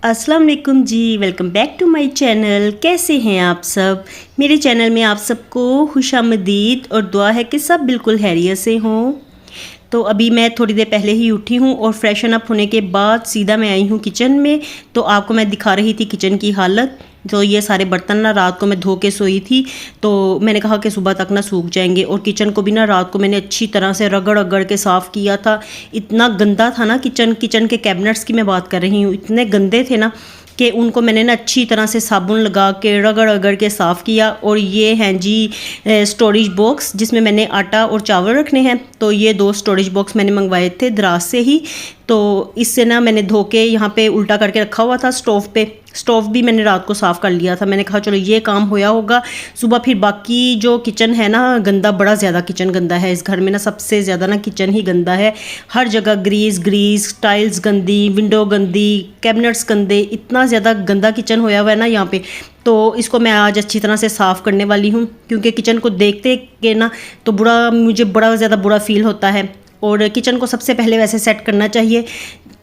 अस्सलाम वालेकुम जी। Welcome back to my channel. कैसे हैं आप सब? मेरे चैनल में आप सबको खुशामदीद और दुआ है कि सब बिल्कुल खैरियत से हों। तो अभी मैं थोड़ी देर पहले ही उठी हूँ और फ्रेशन अप होने के बाद सीधा मैं आई हूँ किचन में। तो आपको मैं दिखा रही थी किचन की हालत। तो ये सारे बर्तन ना रात को मैं धो के सोई थी, तो मैंने कहा कि सुबह तक ना सूख जाएंगे। और किचन को भी ना रात को मैंने अच्छी तरह से रगड़ रगड़ के साफ़ किया था। इतना गंदा था ना किचन के कैबिनेट्स की मैं बात कर रही हूँ, इतने गंदे थे ना कि उनको मैंने ना अच्छी तरह से साबुन लगा के रगड़ रगड़ के साफ़ किया। और ये हैं जी स्टोरेज बॉक्स जिसमें मैंने आटा और चावल रखने हैं। तो ये 2 स्टोरेज बॉक्स मैंने मंगवाए थे दराज से ही। तो इससे ना मैंने धो के यहाँ पे उल्टा करके रखा हुआ था स्टोव पे। स्टोव भी मैंने रात को साफ़ कर लिया था। मैंने कहा चलो ये काम होया होगा, सुबह फिर बाकी जो किचन है ना गंदा, बड़ा ज़्यादा किचन गंदा है इस घर में ना, सबसे ज़्यादा ना किचन ही गंदा है। हर जगह ग्रीस, टाइल्स गंदी, विंडो गंदी, कैबिनेट्स गंदे, इतना ज़्यादा गंदा किचन होया हुआ है ना यहाँ पे। तो इसको मैं आज अच्छी तरह से साफ़ करने वाली हूँ, क्योंकि किचन को देखते के ना तो मुझे बड़ा ज़्यादा बुरा फील होता है। और किचन को सबसे पहले वैसे सेट करना चाहिए।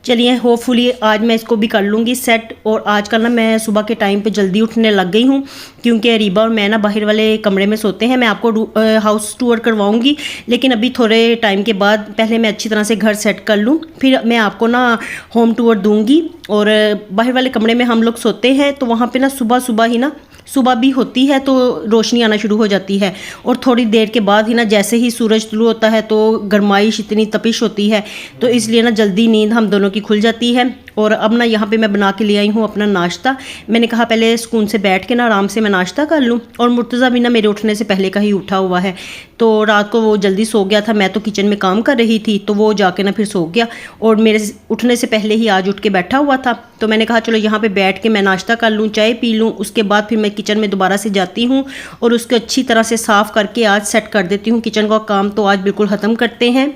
चलिए होपफुली आज मैं इसको भी कर लूँगी सेट। और आजकल ना मैं सुबह के टाइम पे जल्दी उठने लग गई हूँ, क्योंकि रीबा और मैं ना बाहर वाले कमरे में सोते हैं। मैं आपको हाउस टूर करवाऊँगी, लेकिन अभी थोड़े टाइम के बाद पहले मैं अच्छी तरह से घर सेट कर लूँ, फिर मैं आपको ना होम टूर दूँगी। और बाहर वाले कमरे में हम लोग सोते हैं, तो वहाँ पर ना सुबह भी होती है तो रोशनी आना शुरू हो जाती है। और थोड़ी देर के बाद ही ना जैसे ही सूरज तुलू होता है तो गर्माइश, इतनी तपिश होती है, तो इसलिए ना जल्दी नींद हम दोनों की खुल जाती है। और अब ना यहाँ पे मैं बना के ले आई हूँ अपना नाश्ता। मैंने कहा पहले सुकून से बैठ के ना आराम से मैं नाश्ता कर लूँ। और मुर्तज़ा भी ना मेरे उठने से पहले का ही उठा हुआ है, तो रात को वो जल्दी सो गया था। मैं तो किचन में काम कर रही थी, तो वो जाके ना फिर सो गया और मेरे उठने से पहले ही आज उठ के बैठा हुआ था। तो मैंने कहा चलो यहाँ पे बैठ के मैं नाश्ता कर लूँ, चाय पी लूँ, उसके बाद फिर मैं किचन में दोबारा से जाती हूँ और उसको अच्छी तरह से साफ़ करके आज सेट कर देती हूँ किचन का काम। तो आज बिल्कुल ख़त्म करते हैं।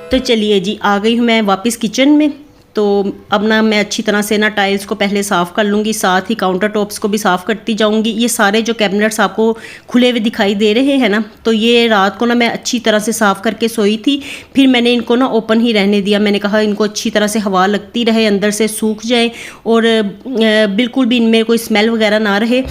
तो चलिए जी, आ गई हूँ मैं वापस किचन में। तो अब ना मैं अच्छी तरह से ना टाइल्स को पहले साफ़ कर लूँगी, साथ ही काउंटर टॉप्स को भी साफ़ करती जाऊँगी। ये सारे जो कैबिनेट्स आपको खुले हुए दिखाई दे रहे हैं ना, तो ये रात को ना मैं अच्छी तरह से साफ़ करके सोई थी। फिर मैंने इनको ना ओपन ही रहने दिया। मैंने कहा इनको अच्छी तरह से हवा लगती रहे, अंदर से सूख जाए और बिल्कुल भी इनमें कोई स्मेल वगैरह ना रहे।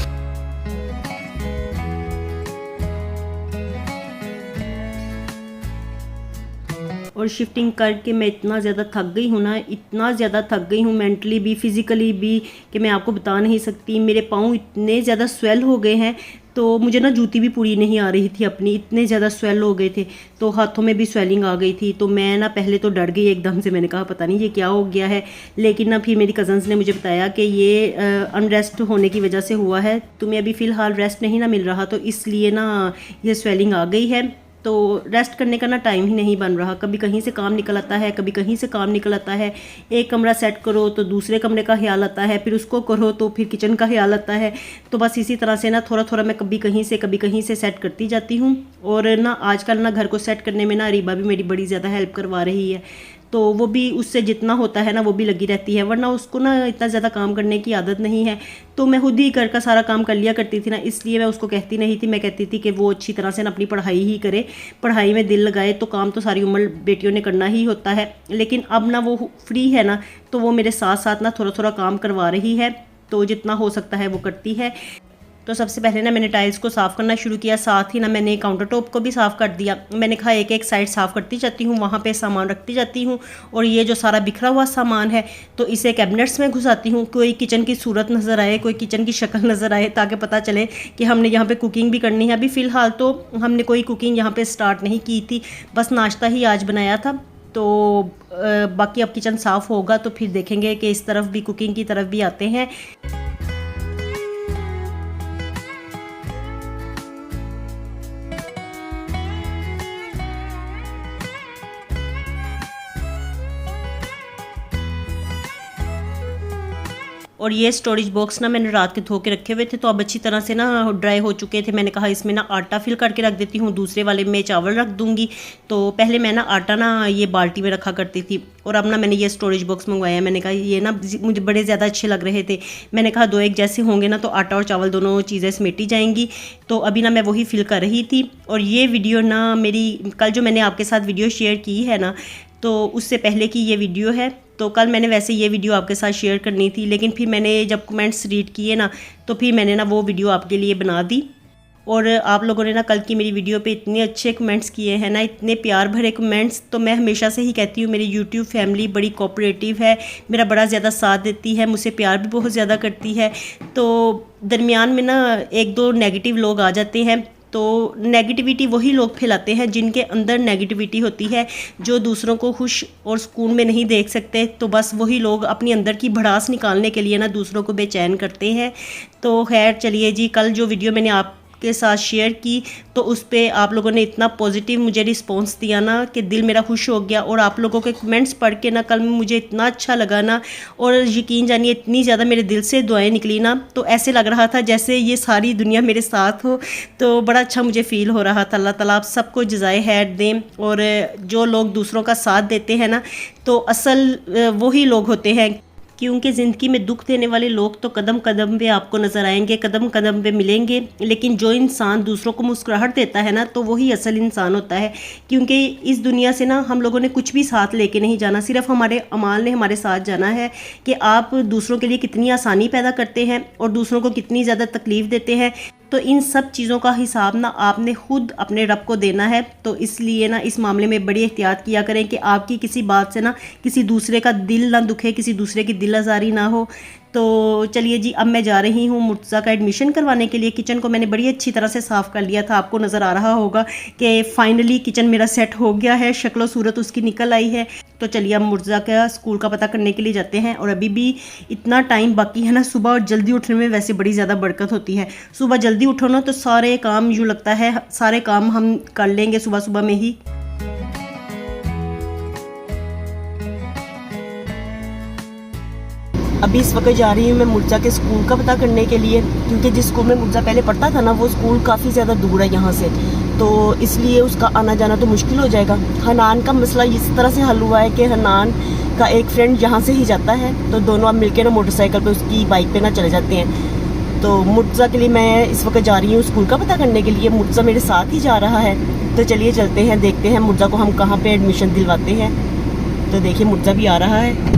और शिफ्टिंग करके मैं इतना ज़्यादा थक गई हूँ ना, इतना ज़्यादा थक गई हूँ मेंटली भी फिज़िकली भी, कि मैं आपको बता नहीं सकती। मेरे पाँव इतने ज़्यादा स्वेल हो गए हैं, तो मुझे ना जूती भी पूरी नहीं आ रही थी अपनी, इतने ज़्यादा स्वेल हो गए थे। तो हाथों में भी स्वेलिंग आ गई थी। तो मैं ना पहले तो डर गई एकदम से, मैंने कहा पता नहीं ये क्या हो गया है। लेकिन ना फिर मेरी कज़न्स ने मुझे बताया कि ये अनरेस्ट होने की वजह से हुआ है, तुम्हें अभी फ़िलहाल रेस्ट नहीं ना मिल रहा, तो इसलिए ना ये स्वेलिंग आ गई है। तो रेस्ट करने का ना टाइम ही नहीं बन रहा। कभी कहीं से काम निकल आता है, कभी कहीं से काम निकल आता है। एक कमरा सेट करो तो दूसरे कमरे का ख्याल आता है, फिर उसको करो तो फिर किचन का ख्याल आता है। तो बस इसी तरह से ना थोड़ा थोड़ा मैं कभी कहीं से सेट करती जाती हूँ। और ना आजकल ना घर को सेट करने में ना रीबा भी मेरी बड़ी ज़्यादा हेल्प करवा रही है। तो वो भी उससे जितना होता है ना वो भी लगी रहती है, वरना उसको ना इतना ज़्यादा काम करने की आदत नहीं है। तो मैं खुद ही घर का सारा काम कर लिया करती थी ना, इसलिए मैं उसको कहती नहीं थी। मैं कहती थी कि वो अच्छी तरह से ना अपनी पढ़ाई ही करे, पढ़ाई में दिल लगाए। तो काम तो सारी उम्र बेटियों ने करना ही होता है, लेकिन अब ना वो फ्री है ना, तो वो मेरे साथ साथ ना थोड़ा थोड़ा काम करवा रही है। तो जितना हो सकता है वो करती है। तो सबसे पहले ना मैंने टाइल्स को साफ़ करना शुरू किया, साथ ही ना मैंने काउंटर टॉप को भी साफ़ कर दिया। मैंने कहा एक एक साइड साफ़ करती जाती हूँ, वहाँ पे सामान रखती जाती हूँ। और ये जो सारा बिखरा हुआ सामान है तो इसे कैबिनेट्स में घुसाती हूँ, कोई किचन की सूरत नज़र आए, कोई किचन की शक्ल नज़र आए, ताकि पता चले कि हमने यहाँ पे कुकिंग भी करनी है। अभी फ़िलहाल तो हमने कोई कुकिंग यहाँ पर स्टार्ट नहीं की थी, बस नाश्ता ही आज बनाया था। तो बाकी अब किचन साफ़ होगा तो फिर देखेंगे कि इस तरफ भी, कुकिंग की तरफ भी आते हैं। और ये स्टोरेज बॉक्स ना मैंने रात के धो के रखे हुए थे, तो अब अच्छी तरह से ना ड्राई हो चुके थे। मैंने कहा इसमें ना आटा फिल करके रख देती हूँ, दूसरे वाले में चावल रख दूँगी। तो पहले मैं ना आटा ना ये बाल्टी में रखा करती थी, और अब ना मैंने ये स्टोरेज बॉक्स मंगवाया। मैंने कहा ये ना मुझे बड़े ज़्यादा अच्छे लग रहे थे। मैंने कहा दो एक जैसे होंगे ना तो आटा और चावल दोनों चीज़ें समेटी जाएंगी। तो अभी ना मैं वही फिल कर रही थी। और ये वीडियो ना मेरी कल जो मैंने आपके साथ वीडियो शेयर की है ना, तो उससे पहले की ये वीडियो है। तो कल मैंने वैसे ये वीडियो आपके साथ शेयर करनी थी, लेकिन फिर मैंने जब कमेंट्स रीड किए ना, तो फिर मैंने ना वो वीडियो आपके लिए बना दी। और आप लोगों ने ना कल की मेरी वीडियो पे इतने अच्छे कमेंट्स किए हैं ना, इतने प्यार भरे कमेंट्स। तो मैं हमेशा से ही कहती हूँ मेरी यूट्यूब फैमिली बड़ी कोऑपरेटिव है, मेरा बड़ा ज़्यादा साथ देती है, मुझसे प्यार भी बहुत ज़्यादा करती है। तो दरमियान में ना एक दो नेगेटिव लोग आ जाते हैं, तो नेगेटिविटी वही लोग फैलाते हैं जिनके अंदर नेगेटिविटी होती है, जो दूसरों को खुश और सुकून में नहीं देख सकते। तो बस वही लोग अपनी अंदर की भड़ास निकालने के लिए ना दूसरों को बेचैन करते हैं। तो खैर चलिए जी, कल जो वीडियो मैंने आपके साथ शेयर की, तो उस पर आप लोगों ने इतना पॉजिटिव मुझे रिस्पांस दिया ना कि दिल मेरा खुश हो गया। और आप लोगों के कमेंट्स पढ़ के ना कल मुझे इतना अच्छा लगा ना, और यकीन जानिए इतनी ज़्यादा मेरे दिल से दुआएं निकली ना, तो ऐसे लग रहा था जैसे ये सारी दुनिया मेरे साथ हो। तो बड़ा अच्छा मुझे फ़ील हो रहा था। अल्लाह ताला आप सबको जज़ाए खैर दें। और जो लोग दूसरों का साथ देते हैं ना, तो असल वही लोग होते हैं, क्योंकि ज़िंदगी में दुख देने वाले लोग तो कदम कदम पे आपको नज़र आएंगे, कदम कदम पे मिलेंगे, लेकिन जो इंसान दूसरों को मुस्कुराहट देता है ना, तो वही असल इंसान होता है। क्योंकि इस दुनिया से ना हम लोगों ने कुछ भी साथ लेके नहीं जाना, सिर्फ हमारे अमाल ने हमारे साथ जाना है कि आप दूसरों के लिए कितनी आसानी पैदा करते हैं और दूसरों को कितनी ज़्यादा तकलीफ़ देते हैं। तो इन सब चीज़ों का हिसाब ना आपने खुद अपने रब को देना है। तो इसलिए ना इस मामले में बड़ी एहतियात किया करें कि आपकी किसी बात से ना किसी दूसरे का दिल ना दुखे, किसी दूसरे की दिल आज़ारी ना हो। तो चलिए जी, अब मैं जा रही हूँ मुर्तज़ा का एडमिशन करवाने के लिए। किचन को मैंने बड़ी अच्छी तरह से साफ़ कर लिया था, आपको नज़र आ रहा होगा कि फ़ाइनली किचन मेरा सेट हो गया है, शक्ल सूरत उसकी निकल आई है। तो चलिए अब मुर्तज़ा का स्कूल का पता करने के लिए जाते हैं। और अभी भी इतना टाइम बाकी है ना, सुबह और जल्दी उठने में वैसे बड़ी ज़्यादा बरकत होती है। सुबह जल्दी उठो ना तो सारे काम यूँ लगता है सारे काम हम कर लेंगे सुबह सुबह में ही। अभी इस वक्त जा रही हूँ मैं मुर्तज़ा के स्कूल का पता करने के लिए, क्योंकि जिस स्कूल में मुर्तज़ा पहले पढ़ता था ना, वो स्कूल काफ़ी ज़्यादा दूर है यहाँ से, तो इसलिए उसका आना जाना तो मुश्किल हो जाएगा। हनान का मसला इस तरह से हल हुआ है कि हनान का एक फ्रेंड यहाँ से ही जाता है, तो दोनों अब मिलकर ना मोटरसाइकिल पे उसकी बाइक पे ना चले जाते हैं। तो मुर्तज़ा के लिए मैं इस वक्त जा रही हूँ स्कूल का पता करने के लिए। मुर्तज़ा मेरे साथ ही जा रहा है, तो चलिए चलते हैं, देखते हैं मुर्तज़ा को हम कहाँ पे एडमिशन दिलवाते हैं। तो देखिए मुर्तज़ा भी आ रहा है।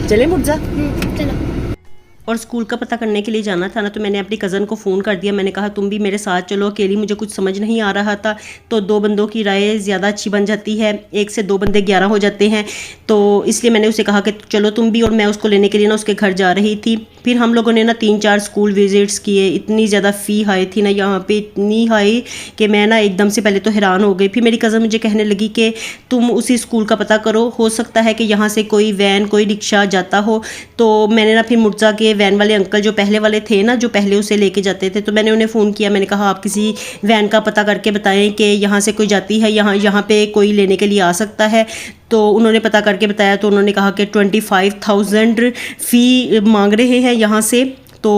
चले मुर्तज़ा, चलो। और स्कूल का पता करने के लिए जाना था ना, तो मैंने अपनी कज़न को फ़ोन कर दिया। मैंने कहा तुम भी मेरे साथ चलो, अकेली मुझे कुछ समझ नहीं आ रहा था। तो दो बंदों की राय ज़्यादा अच्छी बन जाती है, एक से दो बंदे 11 हो जाते हैं। तो इसलिए मैंने उसे कहा कि चलो तुम भी, और मैं उसको लेने के लिए ना उसके घर जा रही थी। फिर हम लोगों ने ना 3-4 स्कूल विज़िट्स किए। इतनी ज़्यादा फ़ी हाई थी ना यहाँ पे, इतनी हाई कि मैं ना एकदम से पहले तो हैरान हो गई। फिर मेरी कज़न मुझे कहने लगी कि तुम उसी स्कूल का पता करो, हो सकता है कि यहाँ से कोई वैन कोई रिक्शा जाता हो। तो मैंने ना फिर मुर्तज़ा के वैन वाले अंकल जो पहले वाले थे ना, जो पहले उसे लेके जाते थे, तो मैंने उन्हें फ़ोन किया। मैंने कहा आप किसी वैन का पता करके बताएं कि यहाँ से कोई जाती है, यहाँ पे कोई लेने के लिए आ सकता है। तो उन्होंने पता करके बताया, तो उन्होंने कहा कि 25,000 फ़ी मांग रहे हैं यहाँ से। तो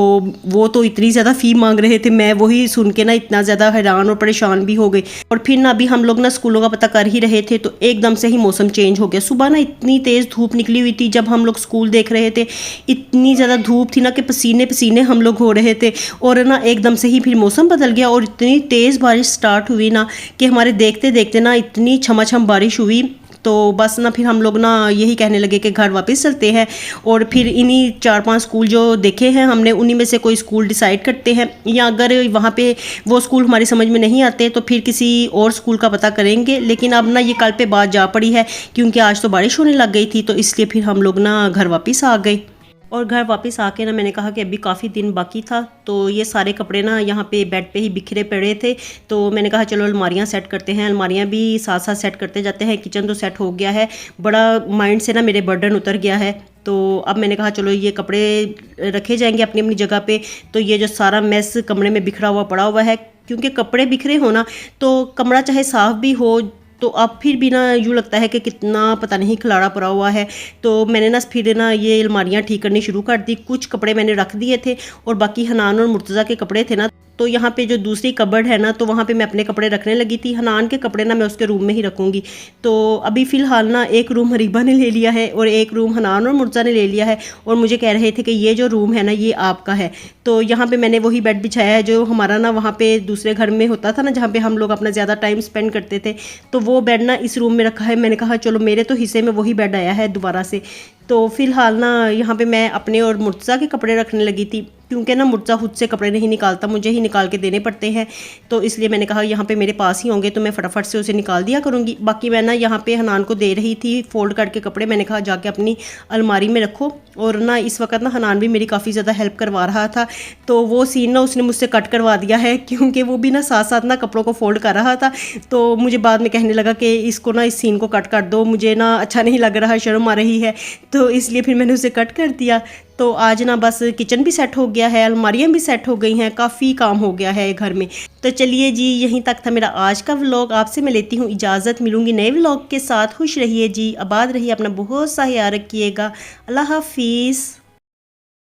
वो तो इतनी ज़्यादा फ़ी मांग रहे थे, मैं वही सुन के ना इतना ज़्यादा हैरान और परेशान भी हो गई। और फिर ना अभी हम लोग ना स्कूलों का पता कर ही रहे थे, तो एकदम से ही मौसम चेंज हो गया। सुबह ना इतनी तेज़ धूप निकली हुई थी, जब हम लोग स्कूल देख रहे थे इतनी ज़्यादा धूप थी ना कि पसीने पसीने हम लोग हो रहे थे। और ना एकदम से ही फिर मौसम बदल गया और इतनी तेज़ बारिश स्टार्ट हुई ना कि हमारे देखते देखते ना इतनी छमाछम बारिश हुई। तो बस ना फिर हम लोग ना यही कहने लगे कि घर वापस चलते हैं। और फिर इन्हीं 4-5 स्कूल जो देखे हैं हमने, उन्हीं में से कोई स्कूल डिसाइड करते हैं, या अगर वहाँ पे वो स्कूल हमारी समझ में नहीं आते तो फिर किसी और स्कूल का पता करेंगे। लेकिन अब ना ये कल पे बात जा पड़ी है, क्योंकि आज तो बारिश होने लग गई थी, तो इसलिए फिर हम लोग ना घर वापस आ गए। और घर वापस आके ना मैंने कहा कि अभी काफ़ी दिन बाकी था, तो ये सारे कपड़े ना यहाँ पे बेड पे ही बिखरे पड़े थे। तो मैंने कहा चलो अलमारियाँ सेट करते हैं, अलमारियाँ भी साथ साथ सेट करते जाते हैं। किचन तो सेट हो गया है, बड़ा माइंड से ना मेरे बर्डन उतर गया है। तो अब मैंने कहा चलो ये कपड़े रखे जाएंगे अपनी अपनी जगह पे। तो ये जो सारा मैस कमरे में बिखरा हुआ पड़ा हुआ है, क्योंकि कपड़े बिखरे होना तो कमरा चाहे साफ़ भी हो तो अब फिर भी ना यूँ लगता है कि कितना पता नहीं खिलाड़ा पड़ा हुआ है। तो मैंने ना फिर ना ये अलमारियाँ ठीक करनी शुरू कर दी। कुछ कपड़े मैंने रख दिए थे और बाकी हनान और मुर्तज़ा के कपड़े थे ना, तो यहाँ पे जो दूसरी कबर्ड है ना, तो वहाँ पे मैं अपने कपड़े रखने लगी थी। हनान के कपड़े ना मैं उसके रूम में ही रखूँगी। तो अभी फ़िलहाल ना एक रूम हरीबा ने ले लिया है और एक रूम हनान और मुर्तज़ा ने ले लिया है, और मुझे कह रहे थे कि ये जो रूम है ना ये आपका है। तो यहाँ पे मैंने वही बेड बिछाया है जो हमारा ना वहाँ पे दूसरे घर में होता था ना, जहाँ पे हम लोग अपना ज़्यादा टाइम स्पेंड करते थे। तो वो बेड ना इस रूम में रखा है। मैंने कहा चलो मेरे तो हिस्से में वही बेड आया है दोबारा से। तो फ़िलहाल ना यहाँ पे मैं अपने और मुर्तज़ा के कपड़े रखने लगी थी, क्योंकि ना मुर्तज़ा खुद से कपड़े नहीं निकालता, मुझे ही निकाल के देने पड़ते हैं। तो इसलिए मैंने कहा यहाँ पे मेरे पास ही होंगे तो मैं फटाफट से उसे निकाल दिया करूँगी। बाकी मैं ना यहाँ पे हनान को दे रही थी फ़ोल्ड करके कपड़े। मैंने कहा जाके अपनी अलमारी में रखो। और ना इस वक्त ना हनान भी मेरी काफ़ी ज़्यादा हेल्प करवा रहा था, तो वो सीन ना उसने मुझसे कट करवा दिया है, क्योंकि वो भी ना साथ साथ ना कपड़ों को फ़ोल्ड कर रहा था। तो मुझे बाद में कहने लगा कि इसको ना इस सीन को कट कर दो, मुझे ना अच्छा नहीं लग रहा, शर्म आ रही है। तो इसलिए फिर मैंने उसे कट कर दिया। तो आज ना बस किचन भी सेट हो गया है, अलमारियाँ भी सेट हो गई हैं, काफ़ी काम हो गया है घर में। तो चलिए जी, यहीं तक था मेरा आज का व्लॉग। आपसे मैं लेती हूँ इजाज़त, मिलूंगी नए व्लॉग के साथ। खुश रहिए जी, आबाद रहिए, अपना बहुत सा ख्याल रखिएगा। अल्लाह हाफिज़।